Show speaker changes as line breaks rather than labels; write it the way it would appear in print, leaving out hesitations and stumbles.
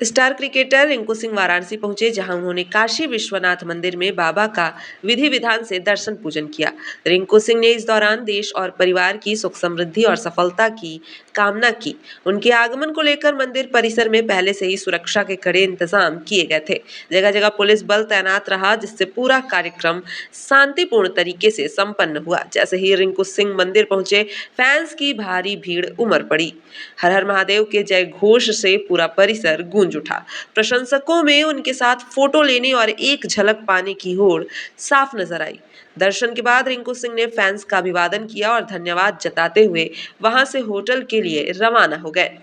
Star cricketer Rinku Singh Varanasi पहुंचे, जहां उन्होंने काशी विश्वनाथ मंदिर में बाबा का विधि विधान से दर्शन पूजन किया। रिंकू सिंह ने इस दौरान देश और परिवार की सुख समृद्धि और सफलता की कामना की। उनके आगमन को लेकर मंदिर परिसर में पहले से ही सुरक्षा के कड़े इंतजाम किए गए थे। जगह जगह पुलिस बल तैनात रहा, जिससे पूरा कार्यक्रम शांतिपूर्ण तरीके से संपन्न हुआ। जैसे ही रिंकू सिंह मंदिर पहुंचे, फैंस की भारी भीड़ उमड़ पड़ी। हर हर महादेव के जय घोष से पूरा परिसर गूंज उठा। प्रशंसकों में उनके साथ फोटो लेने और एक झलक पाने की होड़ साफ नजर आई। दर्शन के बाद रिंकू सिंह ने फैंस का अभिवादन किया और धन्यवाद जताते हुए वहां से होटल के लिए रवाना हो गए।